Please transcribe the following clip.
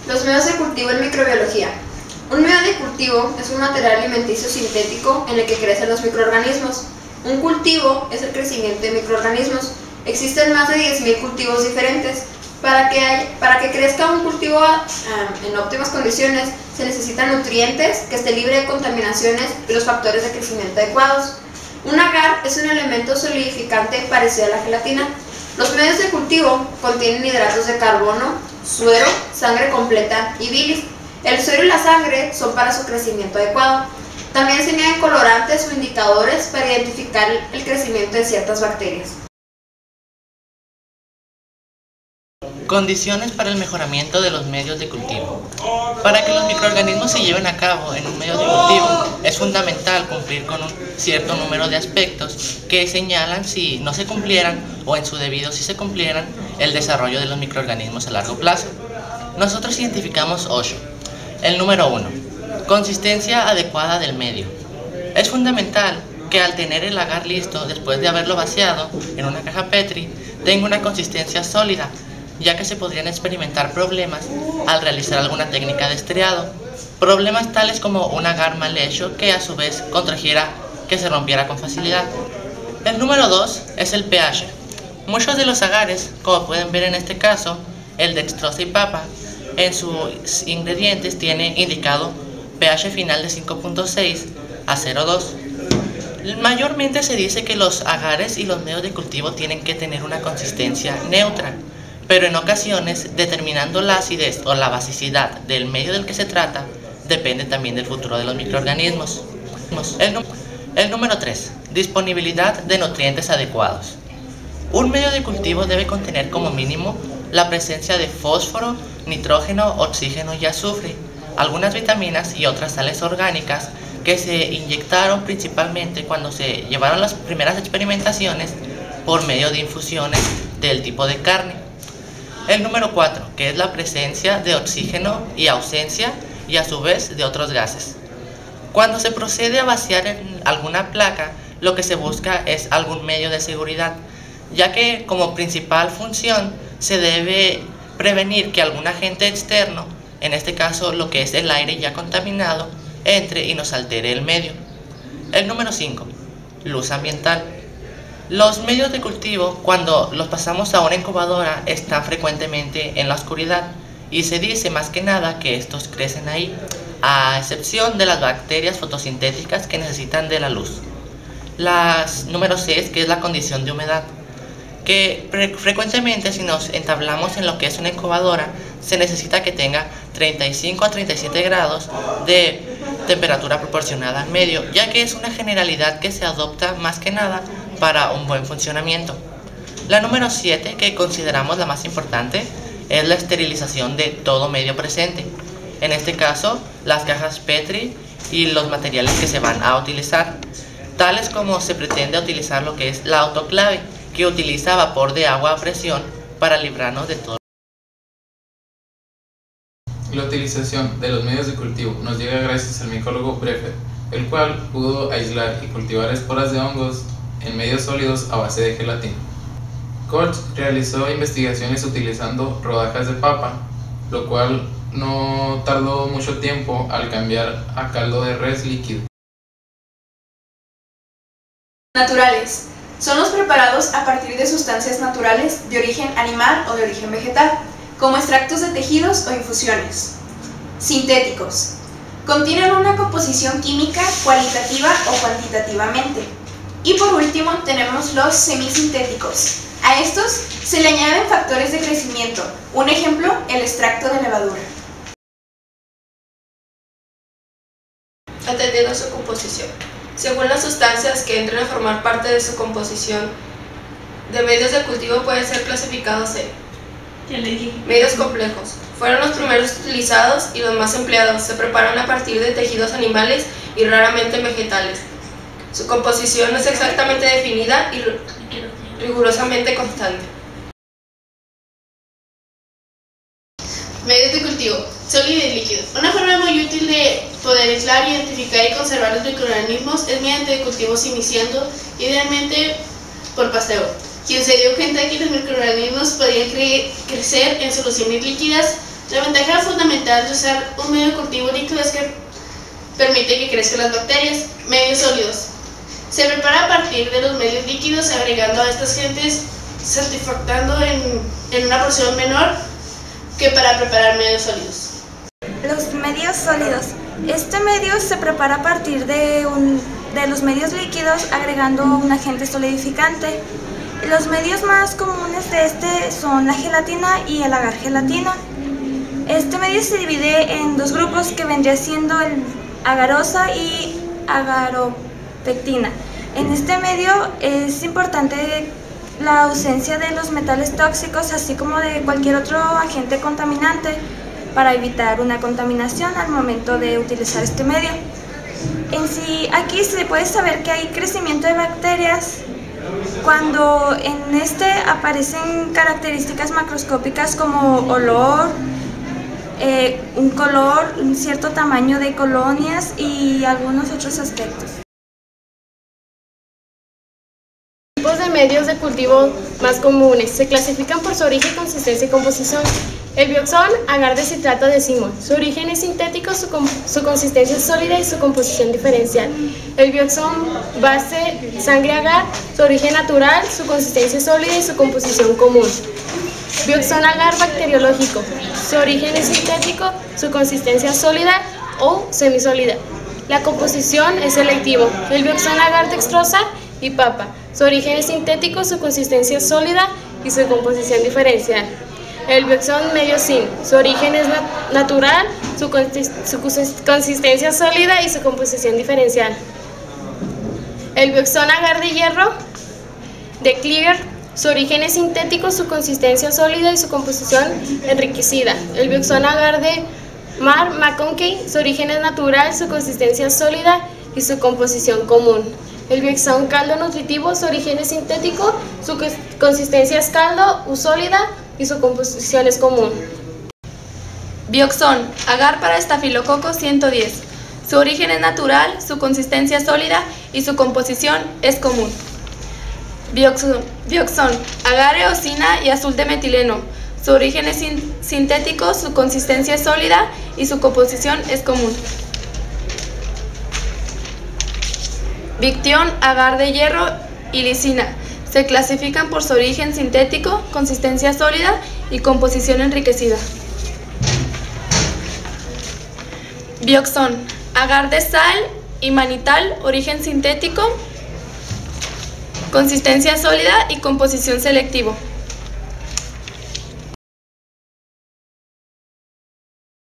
Los medios de cultivo en microbiología. Un medio de cultivo es un material alimenticio sintético en el que crecen los microorganismos. Un cultivo es el crecimiento de microorganismos. Existen más de 10.000 cultivos diferentes. Para que crezca un cultivo en óptimas condiciones, se necesitan nutrientes, que esté libre de contaminaciones y los factores de crecimiento adecuados. Un agar es un elemento solidificante parecido a la gelatina. Los medios de cultivo contienen hidratos de carbono, suero, sangre completa y bilis. El suero y la sangre son para su crecimiento adecuado. También se añaden colorantes o indicadores para identificar el crecimiento de ciertas bacterias. Condiciones para el mejoramiento de los medios de cultivo. Para que los microorganismos se lleven a cabo en un medio de cultivo, es fundamental cumplir con un cierto número de aspectos que señalan, si no se cumplieran, o en su debido si se cumplieran, el desarrollo de los microorganismos a largo plazo. Nosotros identificamos 8. El número 1. Consistencia adecuada del medio. Es fundamental que al tener el agar listo, después de haberlo vaciado en una caja Petri, tenga una consistencia sólida, ya que se podrían experimentar problemas al realizar alguna técnica de estreado. Problemas tales como un agar mal hecho que a su vez contrajera que se rompiera con facilidad. El número 2 es el pH. Muchos de los agares, como pueden ver en este caso, el dextrosa y papa, en sus ingredientes tiene indicado pH final de 5.6 a 0.2. Mayormente se dice que los agares y los medios de cultivo tienen que tener una consistencia neutra, pero en ocasiones, determinando la acidez o la basicidad del medio del que se trata, depende también del futuro de los microorganismos. El número 3. Disponibilidad de nutrientes adecuados. Un medio de cultivo debe contener como mínimo la presencia de fósforo, nitrógeno, oxígeno y azufre, algunas vitaminas y otras sales orgánicas que se inyectaron principalmente cuando se llevaron las primeras experimentaciones por medio de infusiones del tipo de carne. El número 4, que es la presencia de oxígeno y ausencia y a su vez de otros gases. Cuando se procede a vaciar en alguna placa, lo que se busca es algún medio de seguridad, ya que como principal función se debe prevenir que algún agente externo, en este caso lo que es el aire ya contaminado, entre y nos altere el medio. El número 5, luz ambiental. Los medios de cultivo, cuando los pasamos a una incubadora, están frecuentemente en la oscuridad y se dice más que nada que estos crecen ahí, a excepción de las bacterias fotosintéticas que necesitan de la luz. Número 6, que es la condición de humedad, que frecuentemente si nos entablamos en lo que es una incubadora, se necesita que tenga 35 a 37 grados de temperatura proporcionada al medio, ya que es una generalidad que se adopta más que nada para un buen funcionamiento. La número 7, que consideramos la más importante, es la esterilización de todo medio presente. En este caso, las cajas Petri y los materiales que se van a utilizar, tales como se pretende utilizar lo que es la autoclave, que utiliza vapor de agua a presión para librarnos de todo. La utilización de los medios de cultivo nos llega gracias al micólogo Brefer, el cual pudo aislar y cultivar esporas de hongos en medios sólidos a base de gelatina. Koch realizó investigaciones utilizando rodajas de papa, lo cual no tardó mucho tiempo al cambiar a caldo de res líquido. Naturales. Son los preparados a partir de sustancias naturales de origen animal o de origen vegetal, como extractos de tejidos o infusiones. Sintéticos. Contienen una composición química cualitativa o cuantitativamente. Y por último tenemos los semisintéticos. A estos se le añaden factores de crecimiento, un ejemplo, el extracto de levadura. Atendiendo a su composición. Según las sustancias que entran a formar parte de su composición, de medios de cultivo pueden ser clasificados en medios complejos. Fueron los primeros utilizados y los más empleados. Se preparan a partir de tejidos animales y raramente vegetales. Su composición no es exactamente definida y rigurosamente constante. Medios de cultivo, sólido y líquido. Una forma muy útil de poder aislar, identificar y conservar los microorganismos es mediante cultivos iniciando, idealmente por paseo, quien se dio cuenta de que los microorganismos podían crecer en soluciones líquidas. La ventaja fundamental de usar un medio de cultivo líquido es que permite que crezcan las bacterias. Medios sólidos. Se prepara a partir de los medios líquidos, agregando a estas gentes, satisfactando en una porción menor que para preparar medios sólidos. Los medios sólidos. Este medio se prepara a partir de los medios líquidos, agregando un agente solidificante. Los medios más comunes de este son la gelatina y el agar gelatina. Este medio se divide en dos grupos que vendría siendo el agarosa y agaropectina. En este medio es importante la ausencia de los metales tóxicos, así como de cualquier otro agente contaminante, para evitar una contaminación al momento de utilizar este medio. En sí, aquí se puede saber que hay crecimiento de bacterias cuando en este aparecen características macroscópicas como olor, un color, un cierto tamaño de colonias y algunos otros aspectos. Tipos de medios de cultivo más comunes se clasifican por su origen, consistencia y composición. El bioxón, agar de citrato de simol. Su origen es sintético, su consistencia es sólida y su composición diferencial. El bioxón base sangre agar, su origen natural, su consistencia es sólida y su composición común. Bioxón agar bacteriológico. Su origen es sintético, su consistencia es sólida o semisólida. La composición es selectivo. El bioxón agar dextrosa y papa. Su origen es sintético, su consistencia es sólida y su composición diferencial. El bioxón medio sin. Su origen es natural, su consistencia es sólida y su composición diferencial. El bioxón agar de hierro de Kliger. Su origen es sintético, su consistencia es sólida y su composición enriquecida. El bioxón agar de McConkey. Su origen es natural, su consistencia es sólida y su composición común. El bioxón caldo nutritivo. Su origen es sintético, su consistencia es caldo u sólida y su composición es común. Bioxón, agar para Staphylococcus 110. Su origen es natural, su consistencia es sólida y su composición es común. Bioxón, agar eosina y azul de metileno. Su origen es sintético, su consistencia es sólida y su composición es común. Bictión, agar de hierro y lisina. Se clasifican por su origen sintético, consistencia sólida y composición enriquecida. Bioxón, agar de sal y manital, origen sintético, consistencia sólida y composición selectivo.